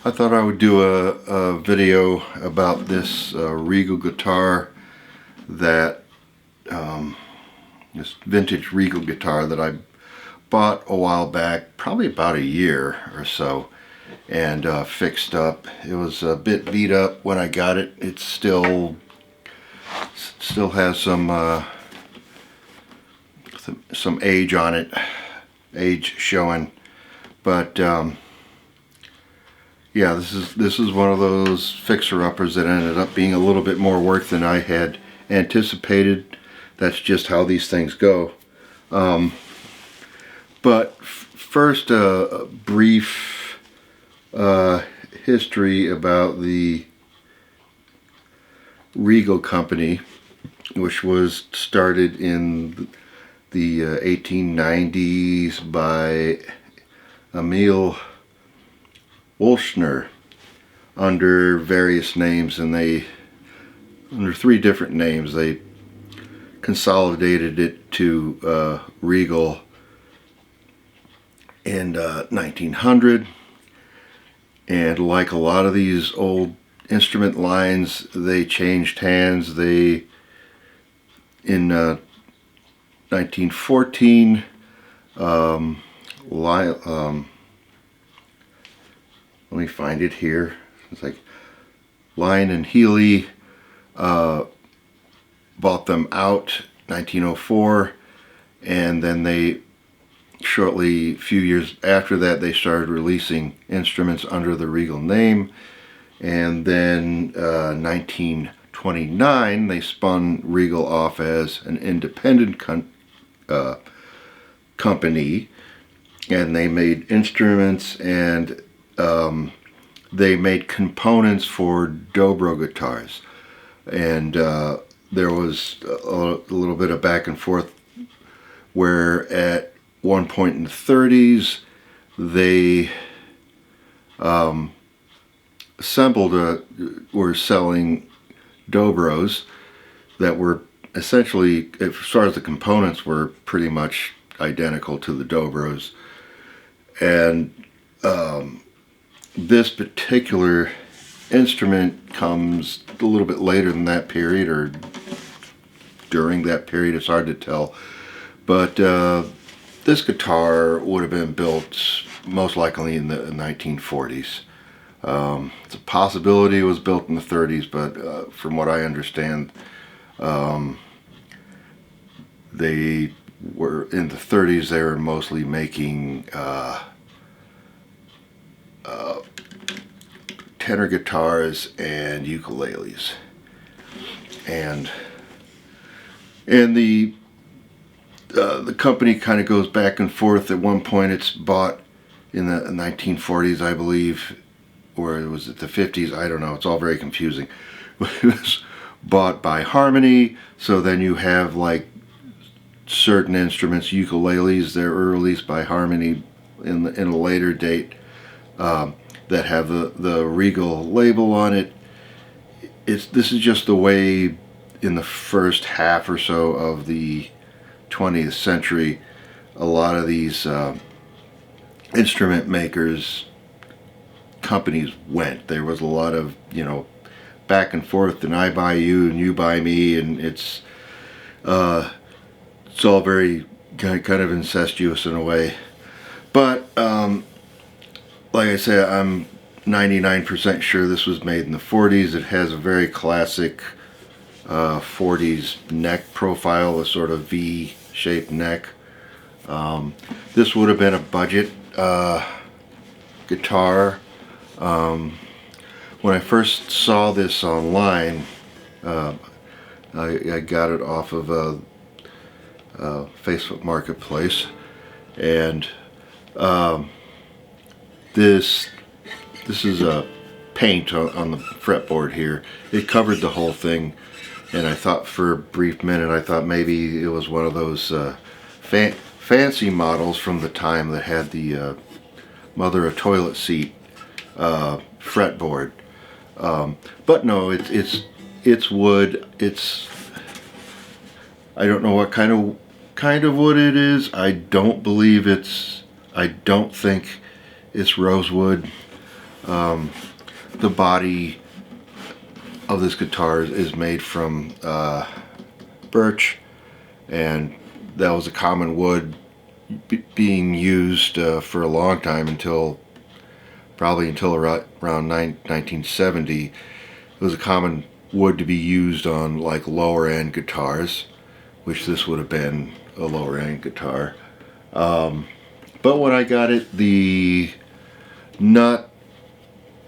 I thought I would do a video about this Regal guitar that, this vintage Regal guitar that I bought a while back, probably about a year or so, and fixed up. It was a bit beat up when I got it. It still has some age on it, age showing, but yeah, this is one of those fixer-uppers that ended up being a little bit more work than I had anticipated. That's just how these things go. But first, a brief history about the Regal company, which was started in the 1890s by Emil Wolschner under various names, and under three different names, they consolidated it to Regal in 1900. And like a lot of these old instrument lines, they changed hands. In 1914, let me find it here. It's like Lyon and Healy bought them out 1904, and then a few years after that, they started releasing instruments under the Regal name. And then 1929, they spun Regal off as an independent company, and they made instruments, and they made components for dobro guitars. And there was a little bit of back and forth where at one point in the 30s they were selling dobros that were essentially, as far as the components, were pretty much identical to the dobros. And this particular instrument comes a little bit later than that period, or during that period. It's hard to tell. But this guitar would have been built most likely in the 1940s. It's a possibility it was built in the 30s, but from what I understand, they were in the 30s. They were mostly making tenor guitars and ukuleles, and the company kind of goes back and forth. At one point, it's bought in the 1940s, I believe, or was it the 50s? I don't know. It's all very confusing. It was bought by Harmony, so then you have like certain instruments, ukuleles, that were released by Harmony in a later date, that have the Regal label on it. This is just the way in the first half or so of the 20th century, a lot of these instrument makers companies went. There was a lot of, back and forth, and I buy you and you buy me, and it's all very kind of incestuous in a way. But like I say, I'm 99% sure this was made in the 40s. It has a very classic 40s neck profile, a sort of V-shaped neck. This would have been a budget guitar. When I first saw this online, I got it off of Facebook Marketplace, and this is a paint on the fretboard here. It covered the whole thing, and I thought for a brief minute, I thought maybe it was one of those fancy models from the time that had the mother of toilet seat fretboard. But no, it's wood. I don't know what kind of wood it is. I don't think it's rosewood. The body of this guitar is made from birch, and that was a common wood being used for a long time probably until around 1970. It was a common wood to be used on like lower end guitars, which this would have been a lower end guitar. But when I got it, the nut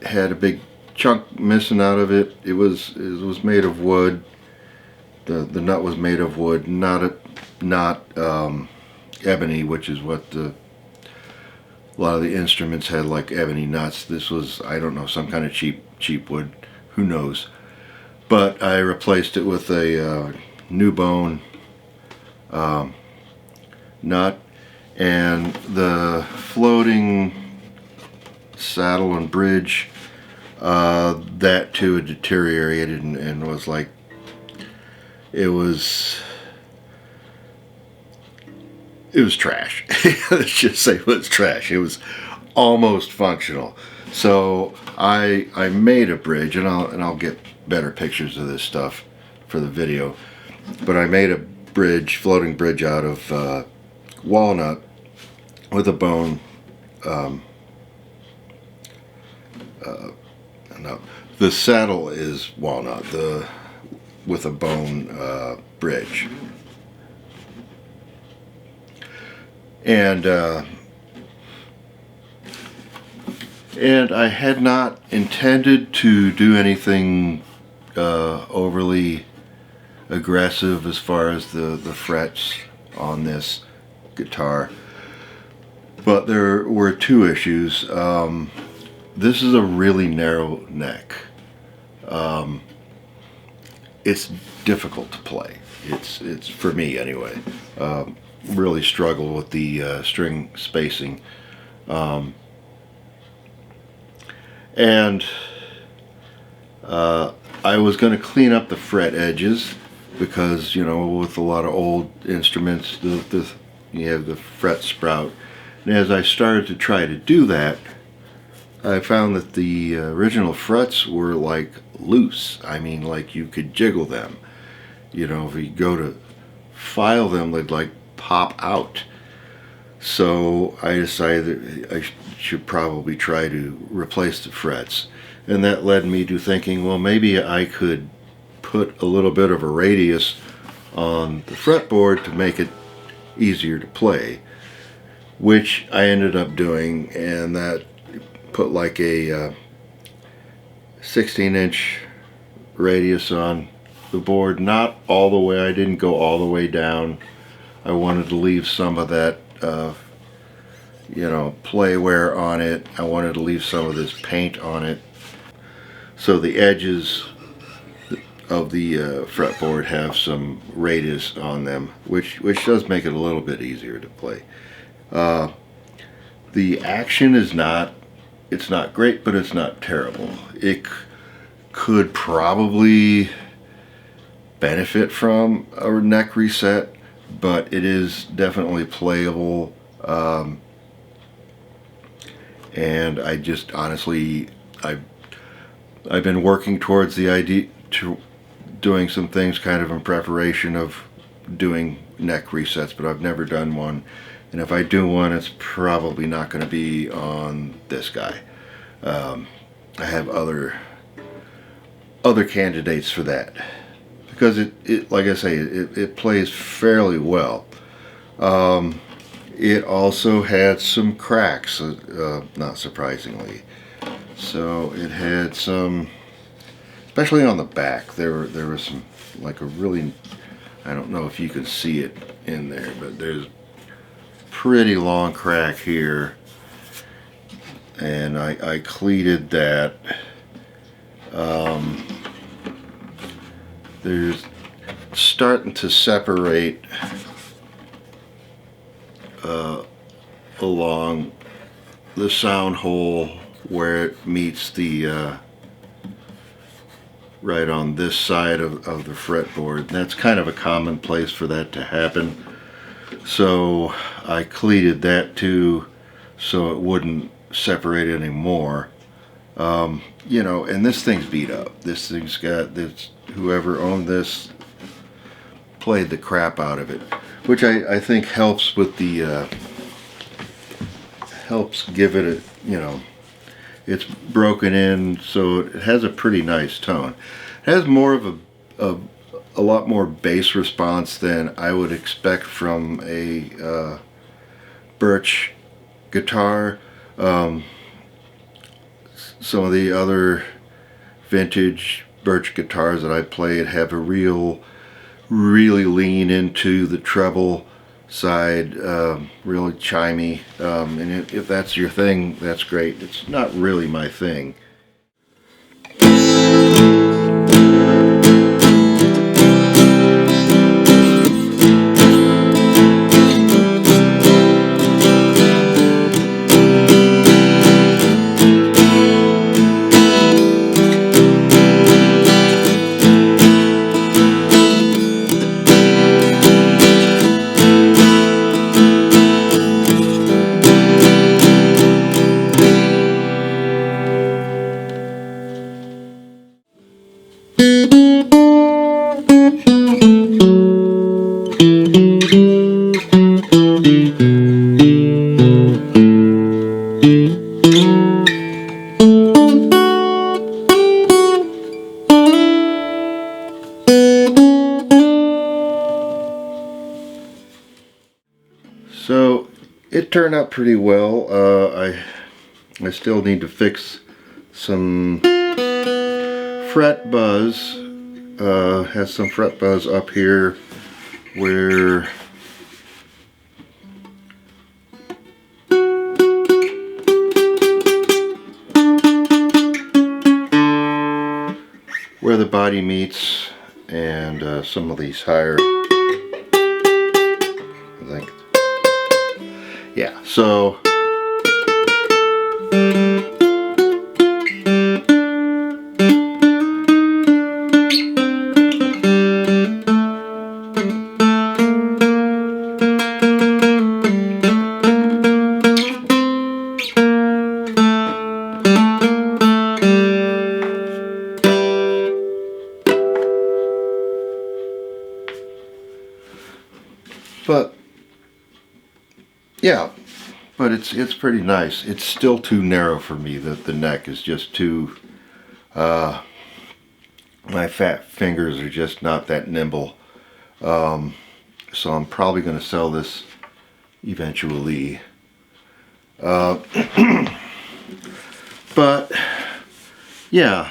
had a big chunk missing out of it. It was made of wood. The nut was made of wood, not ebony, which is what a lot of the instruments had, like ebony nuts. This was, I don't know, some kind of cheap wood. Who knows? But I replaced it with a new bone nut, and the floating saddle and bridge, that too had deteriorated and was like, it was trash. Let's just say it was trash. It was almost functional. So I made a bridge, and I'll get better pictures of this stuff for the video. But I made a bridge, floating bridge out of walnut with a bone. No, the saddle is walnut. With a bone bridge. And I had not intended to do anything overly aggressive as far as the frets on this guitar, but there were two issues. This is a really narrow neck. It's difficult to play. It's for me anyway. Really struggle with the string spacing, and I was going to clean up the fret edges because, you know, with a lot of old instruments, you have the fret sprout. And as I started to try to do that, I found that the original frets were like loose. I mean, like you could jiggle them. You know, if you go to file them, they'd like pop out. So I decided that I should probably try to replace the frets. And that led me to thinking, well, maybe I could put a little bit of a radius on the fretboard to make it easier to play, which I ended up doing, and that put like a 16-inch radius on the board. Not all the way, I didn't go all the way down. I wanted to leave some of that you know, play wear on it. I wanted to leave some of this paint on it, so the edges of the fretboard have some radius on them, which does make it a little bit easier to play. The action is not, it's not great, but it's not terrible. It could probably benefit from a neck reset, but it is definitely playable. And I just honestly, I've been working towards the idea to doing some things kind of in preparation of doing neck resets, but I've never done one. And if I do one, it's probably not going to be on this guy. I have other candidates for that, because it like I say, it plays fairly well. It also had some cracks, not surprisingly. So it had some, especially on the back, there was some, like a really, I don't know if you can see it in there, but there's a pretty long crack here, and I cleated that. There's starting to separate along the sound hole where it meets the right on this side of the fretboard. And that's kind of a common place for that to happen. So I cleated that too, so it wouldn't separate anymore. You know, and this thing's beat up. This thing's got this. Whoever owned this played the crap out of it, which I think helps with the helps give it a, you know, it's broken in, so it has a pretty nice tone. It has more of a lot more bass response than I would expect from a birch guitar. Some of the other vintage birch guitars that I played have a really lean into the treble side, really chimey, and if that's your thing, that's great. It's not really my thing. So it turned out pretty well. I still need to fix some fret buzz. Has some fret buzz up here where the body meets, and some of these higher, I think. Yeah, so but yeah, but it's pretty nice. It's still too narrow for me. The neck is just too, my fat fingers are just not that nimble. So I'm probably going to sell this eventually. But yeah.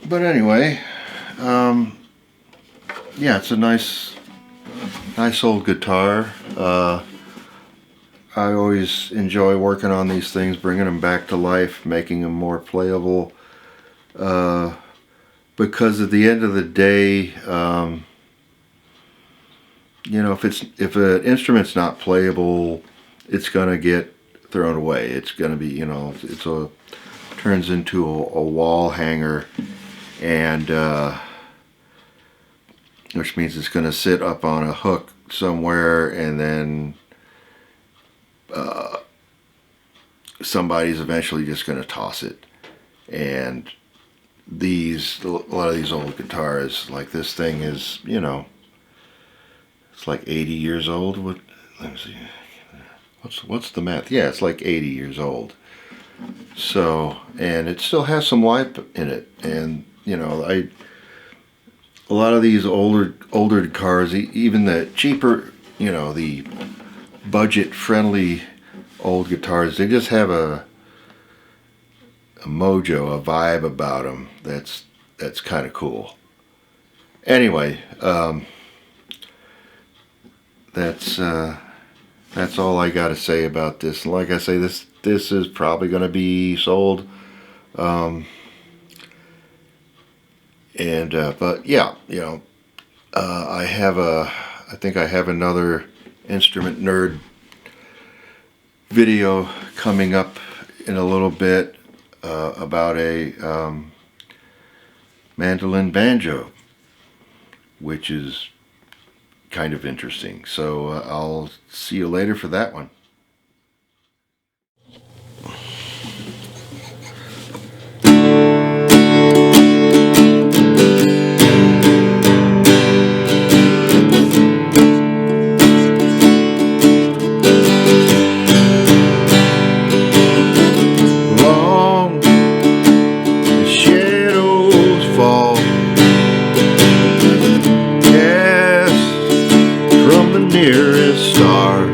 But anyway, yeah, it's a nice old guitar. I always enjoy working on these things, bringing them back to life, making them more playable. Because at the end of the day, you know, if an instrument's not playable, it's gonna get thrown away. It's gonna be, you know, turns into a wall hanger, and which means it's going to sit up on a hook somewhere, and then somebody's eventually just going to toss it. And a lot of these old guitars, like this thing is, you know, it's like 80 years old. Let me see. What's the math? Yeah, it's like 80 years old. So, and it still has some life in it, and you know, a lot of these older cars, even the cheaper, you know, the budget-friendly old guitars, they just have a mojo, a vibe about them that's kind of cool. Anyway, that's all I got to say about this. And like I say, this is probably going to be sold. But yeah, you know, I have a I think I have another instrument nerd video coming up in a little bit about a mandolin banjo, which is kind of interesting. So I'll see you later for that one. Nearest star.